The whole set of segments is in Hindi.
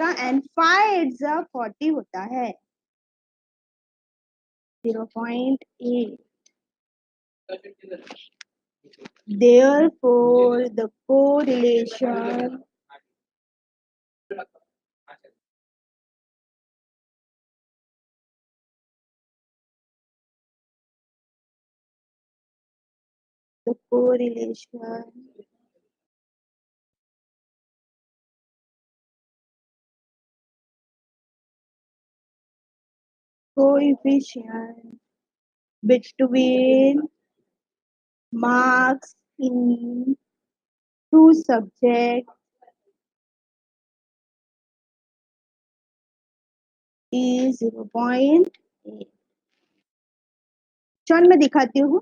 एंड 5 8 40 होता है 0.8. Therefore, the correlation coefficient between marks in two subjects is 0.8. चल मैं दिखाती हूँ.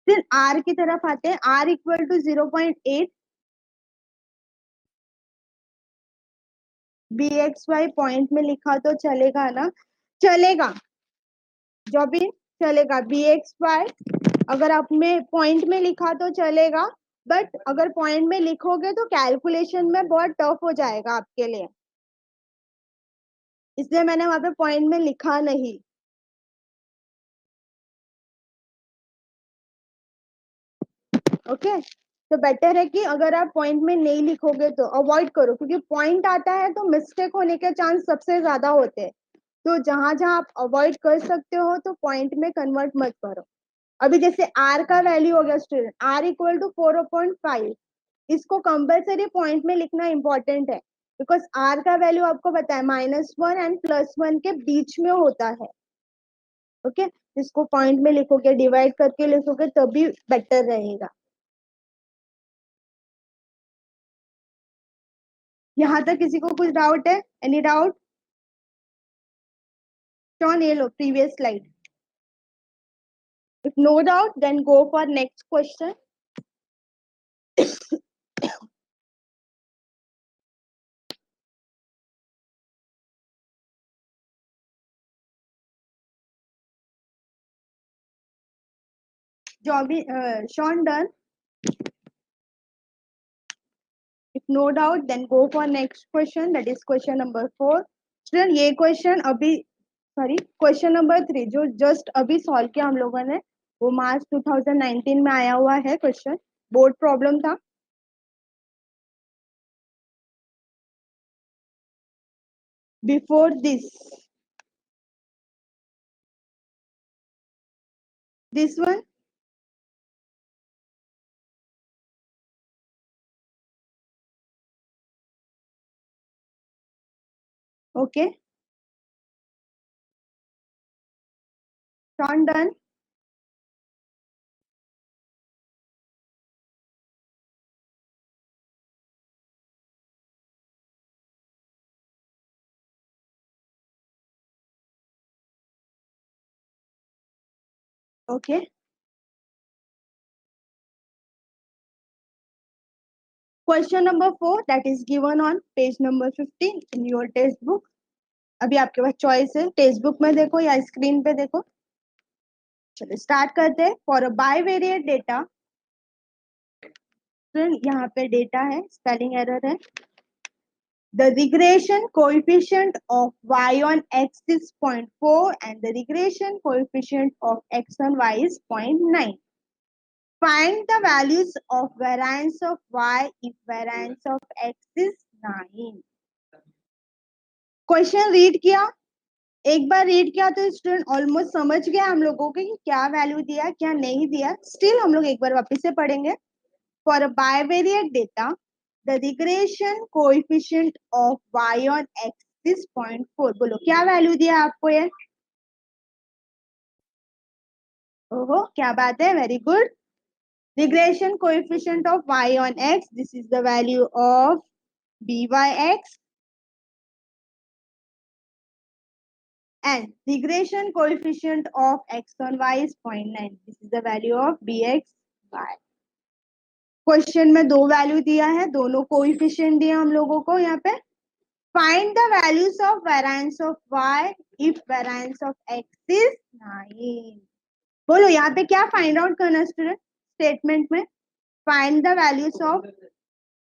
फिर r की तरफ आते हैं. r equal to 0.8. bxy point में लिखा तो चलेगा ना? चलेगा, जो भी चलेगा. bxy अगर आपने पॉइंट में लिखा तो चलेगा, बट अगर पॉइंट में लिखोगे तो कैलकुलेशन में बहुत टफ हो जाएगा आपके लिए, इसलिए मैंने वहां पे पॉइंट में लिखा नहीं. ओके, तो बेटर है कि अगर आप पॉइंट में नहीं लिखोगे तो अवॉइड करो, क्योंकि पॉइंट आता है तो मिस्टेक होने के चांस सबसे ज्यादा होते हैं. तो जहां जहां आप अवॉइड कर सकते हो तो पॉइंट में कन्वर्ट मत करो. अभी जैसे r का वैल्यू हो गया स्टूडेंट, r इक्वल टू 4.5. इसको कंपल्सरी पॉइंट में लिखना इंपॉर्टेंट है, बिकॉज r का वैल्यू आपको पता है -1 एंड +1 के बीच में होता है. ओके, इसको पॉइंट में लिखोगे, डिवाइड करके लिखोगे तभी बेटर रहेगा. यहाँ तक किसी को कुछ डाउट है? Any doubt? शॉन, ये लो previous slide. If no doubt then go for next question. जो भी Shaun done. If no doubt, then go for next question. That is question number 4. Student, ये question अभी सॉरी क्वेश्चन नंबर 3 जो जस्ट अभी सॉल्व किया हम लोगों ने, वो मार्च 2019 में आया हुआ है क्वेश्चन. बोर्ड प्रॉब्लम था. Before this one. ओके, शॉन done. Okay, question number 4 that is given on page number 15 in your text book. अभी आपके पास चॉइस है, टेक्स्ट बुक में देखो या स्क्रीन पे देखो. चलो स्टार्ट करते हैं. फॉर अ बाइवेरिएट डेटा, यहाँ पे डेटा है, स्पेलिंग एरर है. The regression coefficient of y on x is 0.4 and the regression coefficient of x on y is 0.9. Find the values of variance of y if variance of x is 9. Question read किया, एक बार रीड किया तो स्टूडेंट ऑलमोस्ट समझ गया हम लोगों को कि क्या वैल्यू दिया क्या नहीं दिया. स्टिल हम लोग एक बार वापस से पढ़ेंगे. For a bivariate data, the regression coefficient of y on x is 0.4. बोलो क्या वैल्यू दिया आपको ये? ओहो, क्या बात है, very good. regression coefficient of y on x, this is the value of byx, and regression coefficient of x on y is 0.9. This is the value of bxy. Question में दो वैल्यू दिया है, दोनों कोएफिशिएंट दिया हम लोगों को. यहाँ पे find the values of variance of y if variance of x is 9. बोलो यहाँ पे क्या फाइंड आउट करना स्टूडेंट? स्टेटमेंट में find the values of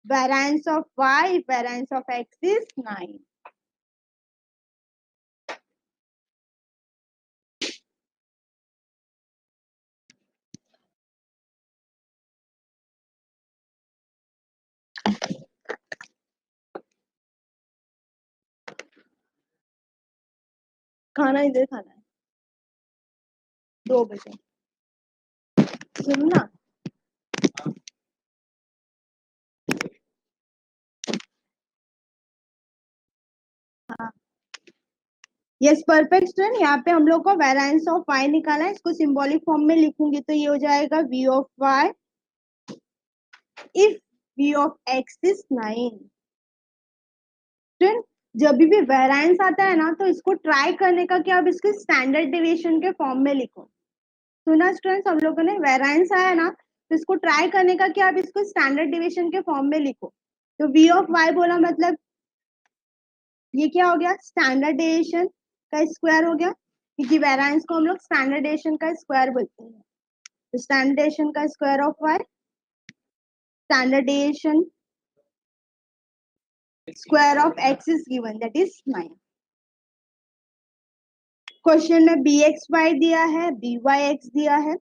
variance of y, variance of x is 9. खाना इधर खाना है 2 बजे। सुन ना, हाँ यस परफेक्ट स्टूडेंट। यहाँ पे हम लोग को वेरिएंस ऑफ y निकाला है, इसको सिंबॉलिक फॉर्म में लिखूंगी तो ये हो जाएगा v of y if v of x is 9। Student जब भी वेरिएंस आता है ना तो इसको ट्राई करने का कि आप इसके स्टैंडर्ड डेविएशन के फॉर्म में लिखो। सुना स्टूडेंट्स, हम लोगों ने वेरिएंस आया ना तो इसको ट्राई करने का कि आप इसको स्टैंडर्ड डेविएशन के फॉर्म में लिखो। तो v ऑफ y बोला मतलब ये क्या हो गया, स्टैंडर्ड डेविएशन का स्क्वायर हो गया, क्योंकि वेरिएंस को हम लोग स्टैंडर्ड डेविएशन का स्क्वायर बोलते हैं। तो स्टैंडर्ड डेविएशन का square of y, standard deviation square of x is given that is 9। Question में बी एक्स वाई दिया है, बी वाई एक्स दिया है,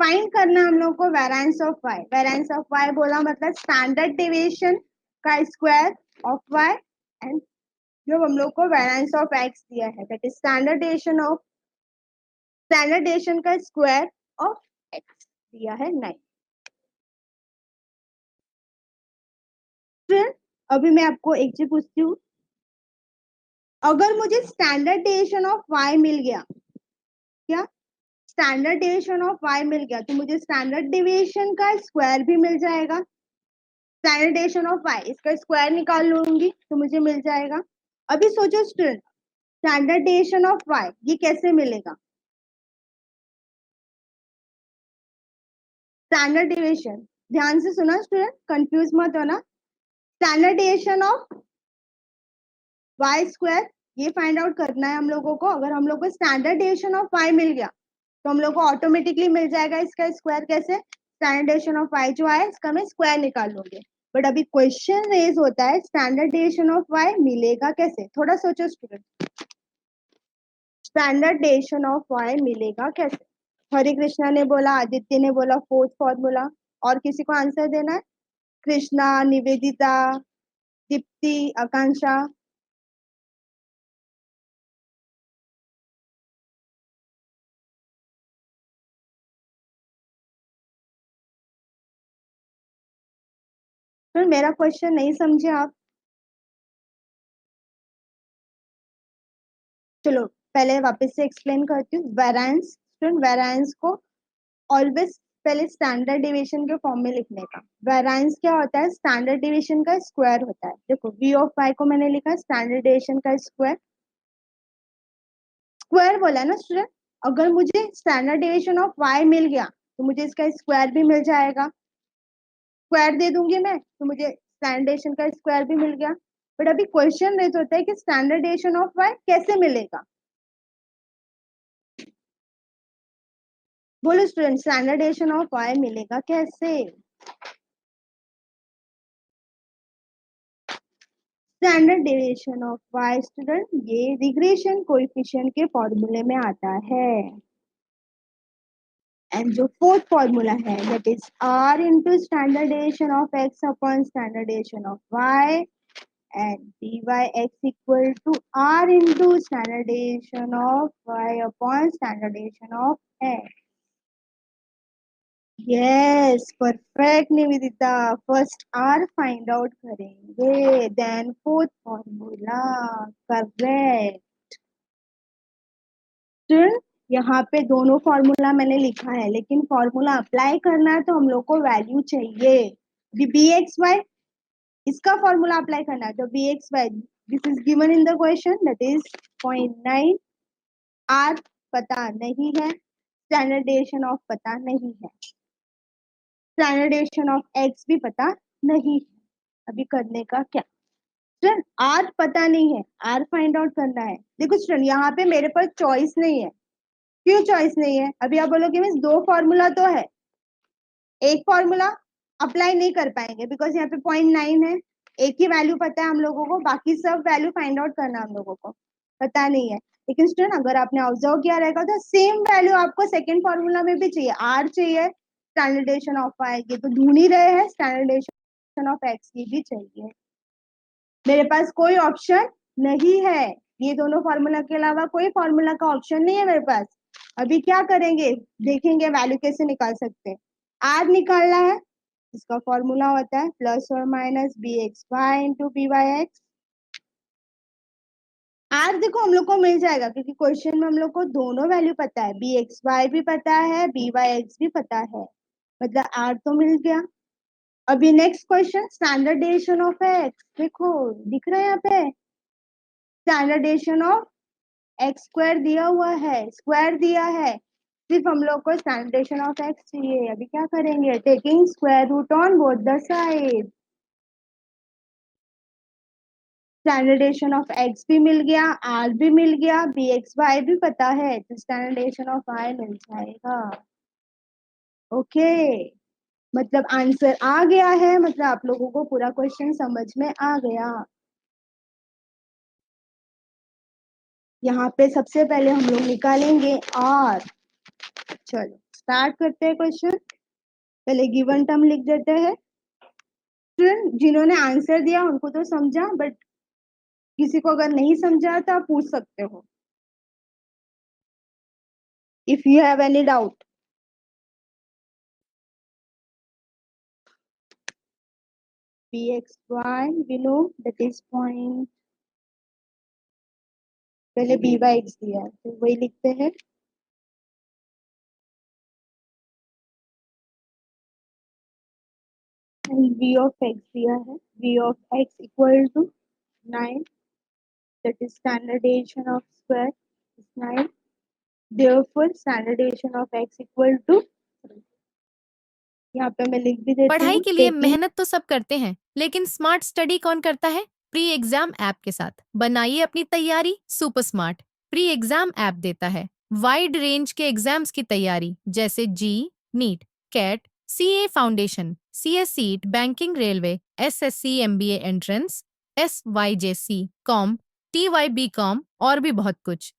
फाइंड करना हम लोग को variance of y। Variance of y बोला मतलब स्टैंडर्ड डेविएशन का स्क्वायर ऑफ y, एंड जो हम लोग को वेरिएंस ऑफ x दिया है दैट इज स्टैंडर्ड डेविएशन का स्क्वायर ऑफ x दिया है 9। फिर अभी मैं आपको एक चीज पूछती हूँ, अगर मुझे स्टैंडर्ड डेविएशन ऑफ y मिल गया, क्या स्टैंडर्ड डेविएशन ऑफ y मिल गया तो मुझे स्टैंडर्ड डेविएशन का स्क्वायर भी मिल जाएगा। स्टैंडर्ड डेविएशन ऑफ y इसका स्क्वायर निकाल लूंगी तो मुझे मिल जाएगा। अभी सोचो student, standard deviation of y ये कैसे मिलेगा? स्टैंडर्ड डेविएशन, ध्यान से सुना स्टूडेंट, कंफ्यूज मत होना। Standard deviation of y square ये फाइंड आउट करना है हम लोगों को। अगर हम लोग को स्टैंडर्ड डेविएशन ऑफ y मिल गया तो हम लोग को ऑटोमेटिकली मिल जाएगा इसका स्क्वायर। कैसे? स्टैंडर्ड डेविएशन ऑफ y जो है इसका मैं स्क्वायर निकाल लूंगी। बट अभी क्वेश्चन रेज होता है स्टैंडर्ड डेविएशन ऑफ y मिलेगा कैसे? थोड़ा सोचो student, standard deviation of y मिलेगा कैसे? हरे कृष्णा ने बोला, आदित्य ने बोला फोर्थ फॉर्मूला, और किसी को आंसर देना है? कृष्णा, निवेदिता, दीप्ति, आकांक्षा। तो मेरा क्वेश्चन नहीं समझे आप? चलो पहले वापस से एक्सप्लेन करती हूँ। वेरिएंस, स्टूडेंट वेरिएंस को ऑलवेज पहले स्टैंडर्ड डेविएशन के फॉर्म में लिखने का। वेरिएंस क्या होता है? स्टैंडर्ड डेविएशन का स्क्वायर होता है। देखो v ऑफ y को मैंने लिखा स्टैंडर्ड डेविएशन का स्क्वायर। स्क्वायर बोला ना स्टूडेंट, अगर मुझे स्टैंडर्ड डेविएशन ऑफ y मिल गया तो मुझे इसका स्क्वायर भी मिल जाएगा। स्क्वायर दे दूंगी मैं तो मुझे स्टैंडर्ड डेविएशन का स्क्वायर भी मिल गया। बट अभी क्वेश्चन रेज होता है कि स्टैंडर्ड डेविएशन ऑफ y कैसे मिलेगा? बोलो student, standard deviation of y मिलेगा कैसे? Standard deviation of y student ये रिग्रेशन कोएफिशिएंट के फॉर्मूले में आता है। एंड जो फोर्थ फॉर्मूला है that is r into standard deviation of x upon standard deviation of y, and dy x equal to r into standard deviation of y upon standard deviation of x। Yes perfect Nivedita, first r find out करेंगे देन फोर्थ फॉर्मूला। करेक्ट। यहाँ पे दोनों फॉर्मूला मैंने लिखा है, लेकिन फॉर्मूला अप्लाई करना है तो हम लोग को वैल्यू चाहिए। बी एक्स वाई इसका फॉर्मूला अप्लाई करना है तो b x y this is given in the question that is 0.9। R पता नहीं है, स्टैंडर्ड डेविएशन ऑफ पता नहीं है, स्टैंडर्ड डेविएशन ऑफ एक्स भी पता नहीं है। अभी करने का क्या स्टूडेंट, आर पता नहीं है, आर फाइंड आउट करना है। देखो स्टूडेंट यहाँ पे मेरे पास चॉइस नहीं है। क्यों चॉइस नहीं है? अभी आप बोलोगे मीन्स दो फॉर्मूला तो है, एक फॉर्मूला अप्लाई नहीं कर पाएंगे, बिकॉज यहाँ पे 0.9 है, एक ही वैल्यू पता है हम लोगों को, बाकी सब वैल्यू फाइंड आउट करना हम लोगों को पता नहीं है। लेकिन स्टूडेंट अगर आपने ऑब्जर्व किया रहेगा तो सेम वैल्यू आपको सेकंड फॉर्मूला में भी चाहिए, आर चाहिए, स्टैंडर्डेशन ऑफ वाई, ये तो ढूंढ ही रहे हैं, स्टैंडर्डेशन ऑफ एक्स ये भी चाहिए। मेरे पास कोई ऑप्शन नहीं है, ये दोनों फॉर्मूला के अलावा कोई फॉर्मूला का ऑप्शन नहीं है मेरे पास। अभी क्या करेंगे, देखेंगे वैल्यू कैसे निकाल सकते हैं। आर निकालना है, इसका फॉर्मूला होता है प्लस और minus b x y into b y x. R देखो हम लोग को मिल जाएगा क्योंकि क्वेश्चन में हम लोग को दोनों वैल्यू पता है, बी एक्स वाई भी पता है, बी वाई एक्स भी पता है, मतलब आर तो मिल गया। अभी नेक्स्ट क्वेश्चन, स्टैंडर्डेशन ऑफ एक्स, देखो दिख रहा है यहाँ पे, स्टैंडर्डेशन ऑफ एक्स स्क्वायर दिया हुआ है, स्क्वायर दिया है, सिर्फ हम लोग को स्टैंडर्डेशन ऑफ एक्स चाहिए। अभी क्या करेंगे, taking square root on both the side, standard deviation of x भी मिल गया, आर भी मिल गया, बी एक्स वाई भी पता है, तो स्टैंडर्डेशन ऑफ वाई मिल जाएगा। ओके, मतलब आंसर आ गया है, मतलब आप लोगों को पूरा क्वेश्चन समझ में आ गया। यहाँ पे सबसे पहले हम लोग निकालेंगे आर। चलो स्टार्ट करते हैं क्वेश्चन, पहले गिवन टर्म लिख देते हैं। जिन्होंने आंसर दिया उनको तो समझा, बट किसी को अगर नहीं समझा तो आप पूछ सकते हो if you have any doubt. bxy we know that is point, पहले by x दिया है तो वही लिखते हैं, एंड v of x दिया है, v of x equal to 9, that is standard deviation of square is 9, therefore standard deviation of x equal to, यहाँ पे मैं लिख भी देती पढ़ाई हूँ, के लिए टेकिंग। मेहनत तो सब करते हैं, लेकिन स्मार्ट स्टडी कौन करता है? प्री एग्जाम ऐप के साथ बनाइए अपनी तैयारी super smart. Pre exam app देता है वाइड रेंज के एग्जाम्स की तैयारी, जैसे JEE, NEET, CAT, CA foundation, CSEET, banking, railway, SSC, MBA entrance, SYJC, com, TYB com और भी बहुत कुछ।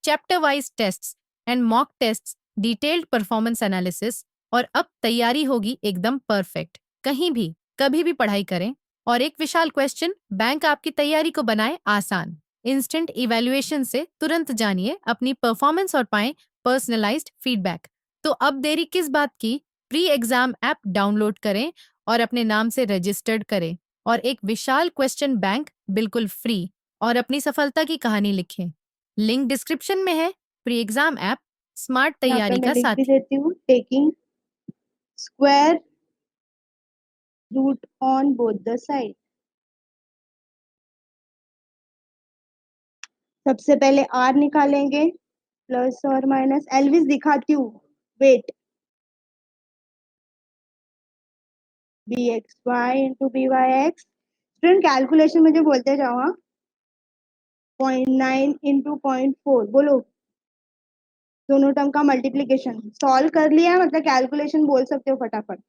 Chapter wise tests and mock tests, detailed performance analysis, और अब तैयारी होगी एकदम परफेक्ट। कहीं भी कभी भी पढ़ाई करें, और एक विशाल क्वेश्चन बैंक आपकी तैयारी को बनाए आसान। इंस्टेंट इवैल्यूएशन से तुरंत जानिए अपनी परफॉर्मेंस और पाएं पर्सनलाइज्ड फीडबैक। तो अब देरी किस बात की? प्री एग्जाम ऐप डाउनलोड करें और अपने नाम से रजिस्टर्ड करें, और एक विशाल क्वेश्चन बैंक बिल्कुल फ्री, और अपनी सफलता की कहानी लिखें। लिंक डिस्क्रिप्शन में है। प्री एग्जाम ऐप स्मार्ट यहाँ पे तैयारी मैं का लिख भी साथी। देती हूँ, taking square root on both the side. सबसे पहले आर निकालेंगे, प्लस और माइनस, एलविस दिखाती हूँ, wait, b x y into b y x. Student calculation मुझे बोलते जाओ, हाँ, 0.9 इंटू 0.4 बोलो, दोनों टर्म का मल्टीप्लीकेशन सॉल्व कर लिया है, मतलब कैलकुलेशन बोल सकते हो फटाफट।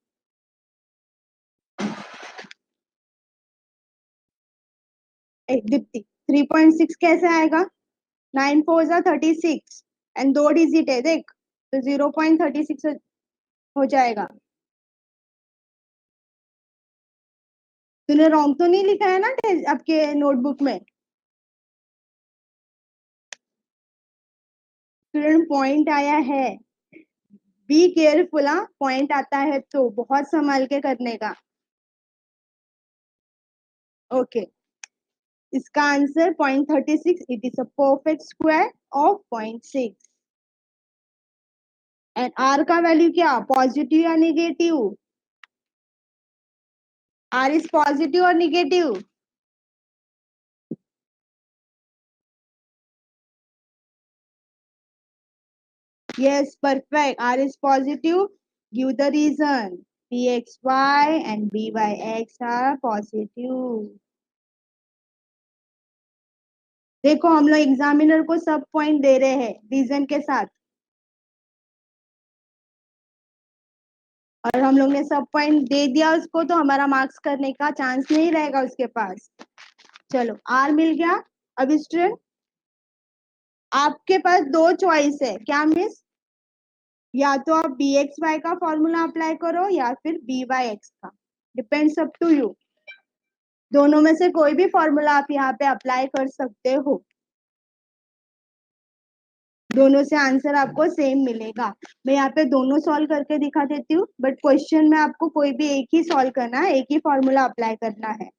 दीप्ति 3.6 कैसे आएगा, 9 4 जा 36 एंड दो डिजिट है देख, तो 0.36 हो जाएगा। तूने रॉन्ग तो नहीं लिखा है ना आपके नोटबुक में? स्टूडेंट पॉइंट आया है, बी केयरफुल, हाँ पॉइंट आता है तो बहुत संभाल के करने का। ओके, इसका answer 0.36, it is a perfect square of 0.6। And r का वैल्यू क्या, पॉजिटिव या निगेटिव? आर इज पॉजिटिव और negative? Yes, perfect. R is positive. Give the reason. Bxy and byx are positive. देखो हम लोग एग्जामिनर को सब पॉइंट दे रहे हैं रीजन के साथ। और हम लोग ने सब पॉइंट दे दिया उसको, तो हमारा मार्क्स करने का चांस नहीं रहेगा उसके पास। चलो आर मिल गया। अब स्टूडेंट आपके पास दो चॉइस है, क्या मिस? या तो आप बी एक्स वाई का फॉर्मूला अप्लाई करो या फिर बी वाई एक्स का, डिपेंड्स अप टू यू। दोनों में से कोई भी फॉर्मूला आप यहाँ पे अप्लाई कर सकते हो, दोनों से आंसर आपको सेम मिलेगा। मैं यहाँ पे दोनों सॉल्व करके दिखा देती हूँ, बट क्वेश्चन में आपको कोई भी एक ही सॉल्व करना है, एक ही फॉर्मूला अप्लाई करना है।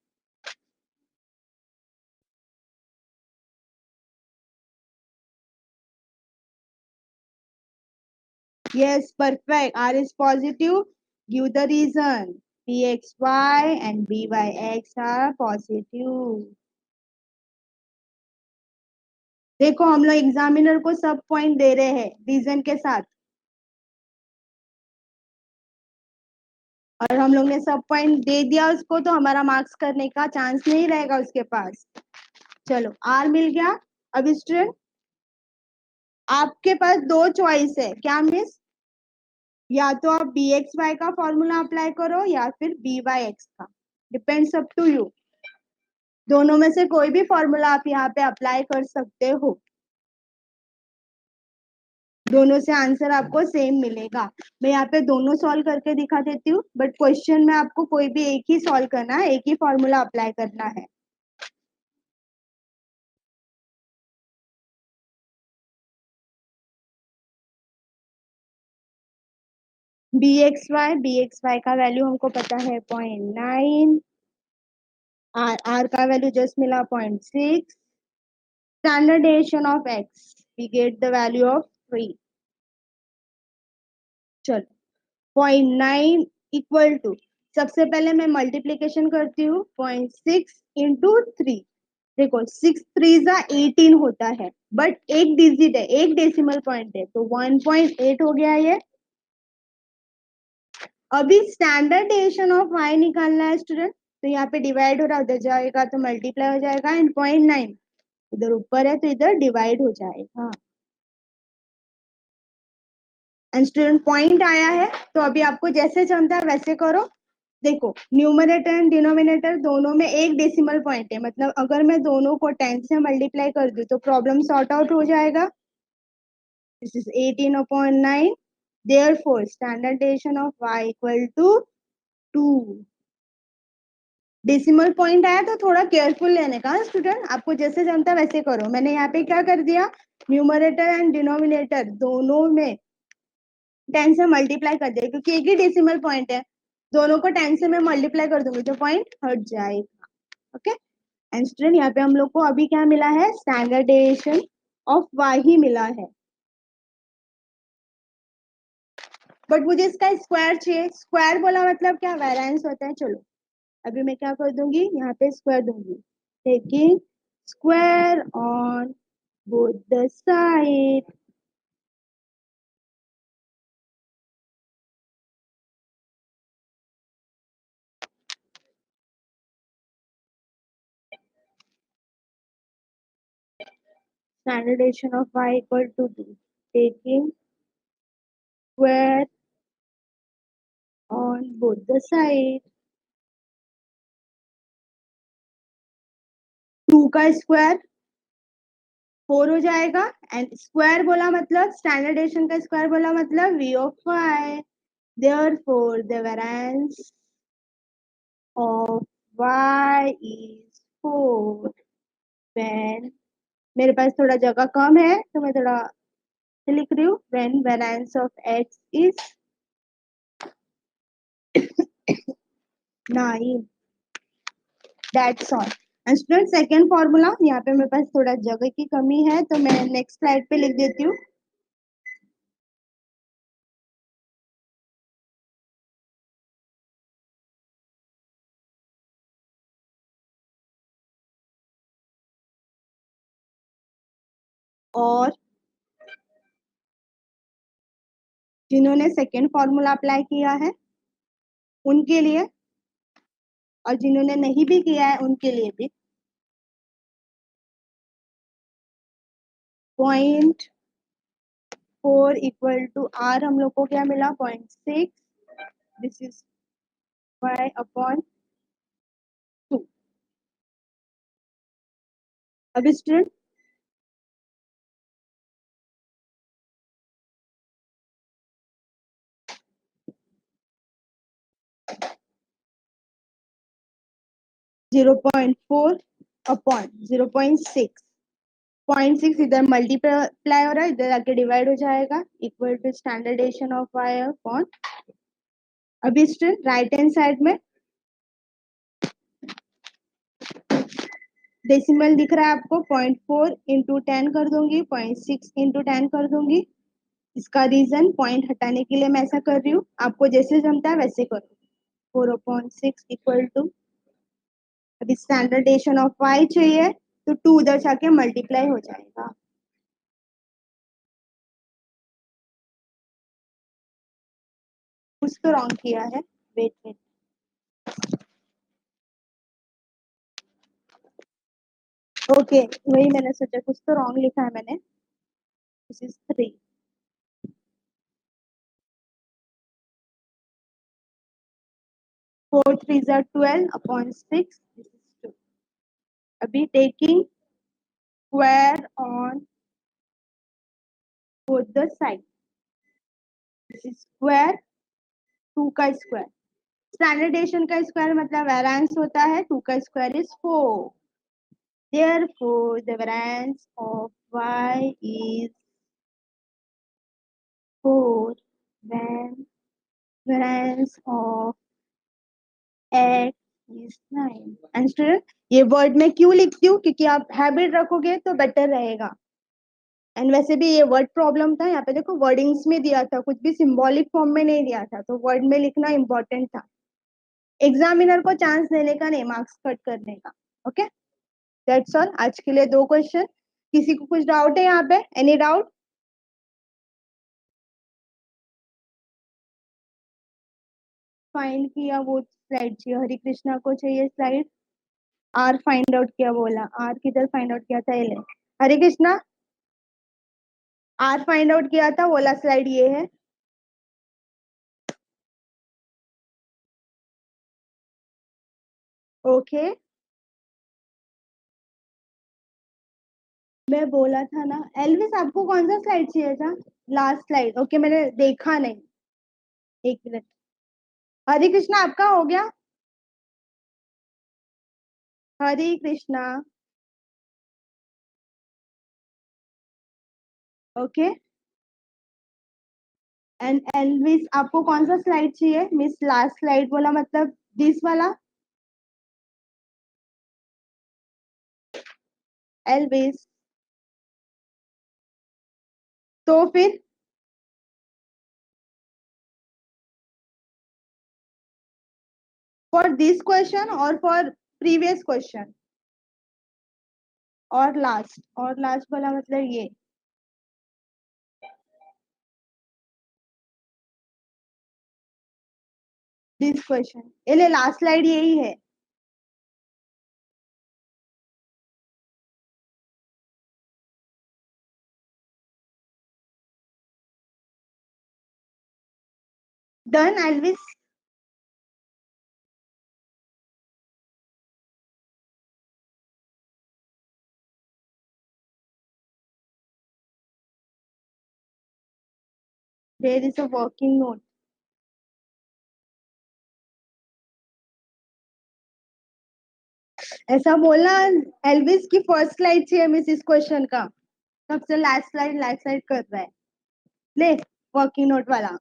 Yes, perfect. R is positive. Give the reason. Bxy and byx are positive. देखो हम लोग एग्जामिनर को सब पॉइंट दे रहे हैं रीजन के साथ, और हम लोग ने सब पॉइंट दे दिया उसको, तो हमारा मार्क्स करने का चांस नहीं रहेगा उसके पास। चलो आर मिल गया। अब स्टूडेंट आपके पास दो चॉइस है, क्या मिस? या तो आप बी एक्स वाई का फॉर्मूला अप्लाई करो या फिर बी वाई एक्स का, डिपेंड्स अप टू यू। दोनों में से कोई भी फॉर्मूला आप यहाँ पे अप्लाई कर सकते हो, दोनों से आंसर आपको सेम मिलेगा। मैं यहाँ पे दोनों सॉल्व करके दिखा देती हूँ, बट क्वेश्चन में आपको कोई भी एक ही सॉल्व करना है, एक ही फॉर्मूला अप्लाई करना है। बी एक्स वाई का वैल्यू हमको पता है 0.9, आर का वैल्यू जस्ट मिला 0.6, standard deviation of x we get the value of 3। चलो 0.9 इक्वल टू, सबसे पहले मैं मल्टीप्लीकेशन करती हूँ 0.6 इंटू 3। देखो 6 थ्री जा 18 होता है, बट एक डिजिट है, एक डेसिमल पॉइंट है, तो 1.8 हो गया ये। अभी स्टैंडर्ड डेविएशन ऑफ y निकालना है स्टूडेंट, तो यहाँ पे डिवाइड हो रहा है, उधर जाएगा तो मल्टीप्लाई हो जाएगा, एंड 0.9 इधर ऊपर है तो इधर डिवाइड हो जाएगा। एंड स्टूडेंट पॉइंट आया है, तो अभी आपको जैसे जमता है वैसे करो। देखो न्यूमरेटर एंड डिनोमिनेटर दोनों में एक डेसिमल पॉइंट है, मतलब अगर मैं दोनों को 10 से मल्टीप्लाई कर दूं तो प्रॉब्लम सॉर्ट आउट हो जाएगा। This is 18/9, therefore standard deviation of y equal to 2। Decimal point आया तो थोड़ा केयरफुल लेने का स्टूडेंट, आपको जैसे जमता वैसे करो। मैंने यहाँ पे क्या कर दिया, न्यूमरेटर एंड डिनोमिनेटर दोनों में 10 से मल्टीप्लाई कर दिया, क्योंकि एक ही डेसिमल पॉइंट है, दोनों को 10 से मैं मल्टीप्लाई कर दूंगी तो पॉइंट हट जाएगा। ओके एंड स्टूडेंट यहाँ पे हम लोग को अभी क्या मिला है, standard deviation of why he मिला है, बट मुझे इसका स्क्वायर चाहिए। स्क्वायर बोला मतलब क्या, वेरिएंस होता है। चलो अभी मैं क्या कर दूंगी, यहाँ पे स्क्वायर दूंगी, taking square on both the side. Standard deviation of y equal to 2, taking square on both the side। 2 का स्क्वायर 4 हो जाएगा, एंड स्क्वायर बोला मतलब स्टैंडर्ड डेविएशन का स्क्वायर बोला मतलब v of y, therefore the variance of y is 4। when मेरे पास थोड़ा जगह कम है तो मैं थोड़ा लिख रही हूँ, when variance of x is 9। That's all. And student second formula, यहाँ पे मेरे पास थोड़ा जगह की कमी है तो मैं नेक्स्ट स्लाइड पे लिख देती हूँ। और जिन्होंने सेकेंड फॉर्मूला अप्लाई किया है उनके लिए, और जिन्होंने नहीं भी किया है उनके लिए भी, 0.4 इक्वल टू आर हम लोग को क्या मिला, 0.6, दिस इज y अपॉन 2. अब student zero point four upon 0.6. 0.6 इधर मल्टीप्लाई हो रहा है, इधर आके डिवाइड हो जाएगा, equal to standard deviation of y upon. अभी स्टूडेंट राइट हैंड साइड में डेसिमल दिख रहा है आपको, 0.4 इंटू 10 कर दूंगी, 0.6 इंटू 10 कर दूंगी. इसका रीजन पॉइंट हटाने के लिए मैं ऐसा कर रही हूँ, आपको जैसे जमता है वैसे करो. 4/6 इक्वल टू, अभी स्टैंडर्डेशन ऑफ y चाहिए तो 2 उधर जाके मल्टीप्लाई हो जाएगा. कुछ तो रॉन्ग किया है, वेट वेट. ओके वही मैंने सोचा कुछ तो रॉन्ग लिखा है मैंने. This is 3. 4 3 ज़ा 12 अपॉन 6. This is 2. अभी taking square on both the side. This is square, 2 का स्क्वायर. स्टैंडर्डेशन का स्क्वायर मतलब वेरिएंस होता है, 2 का square is 4. Therefore, the variance of y is 4 when variance of x is 9. And student, ये वर्ड में क्यों लिखती हूँ, क्योंकि आप हैबिट रखोगे तो बेटर रहेगा. एंड वैसे भी ये वर्ड प्रॉब्लम था, यहाँ पे देखो वर्डिंग्स में दिया था, कुछ भी सिंबॉलिक फॉर्म में नहीं दिया था, तो वर्ड में लिखना इंपॉर्टेंट था. एग्जामिनर को चांस देने का नहीं, मार्क्स कट करने का. Okay, that's all. आज के लिए 2 क्वेश्चन. किसी को कुछ डाउट है यहाँ पे? Any doubt? फाइंड किया वो स्लाइड चाहिए, हरे कृष्णा को चाहिए स्लाइड. आर फाइंड आउट किया बोला, आर किधर फाइंड आउट किया था, ये ले. हरे कृष्णा आर फाइंड आउट किया था बोला, स्लाइड ये है. ओके मैं बोला था ना, एलविस आपको कौन सा स्लाइड चाहिए था? Last slide. ओके मैंने देखा नहीं, एक मिनट. हरे कृष्णा आपका हो गया? हरे कृष्णा. ओके एंड एलविस आपको कौन सा स्लाइड चाहिए? मिस लास्ट स्लाइड बोला मतलब दिस वाला. एलविस तो फिर फॉर दिस क्वेश्चन और फॉर प्रीवियस क्वेश्चन और लास्ट वाला मतलब ये. दिस क्वेश्चन ये ले, लास्ट स्लाइड यही है. Done Elvis. There is a working note. ऐसा बोलना एल्विस की फर्स्ट स्लाइड चाहिए मिस इस क्वेश्चन का. सबसे लास्ट स्लाइड कर रहा है. ले वर्किंग नोट वाला.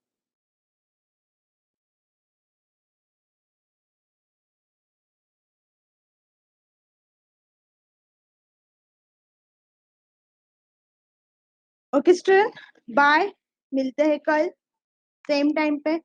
ओके स्टूडेंट बाय, मिलते हैं कल सेम टाइम पे.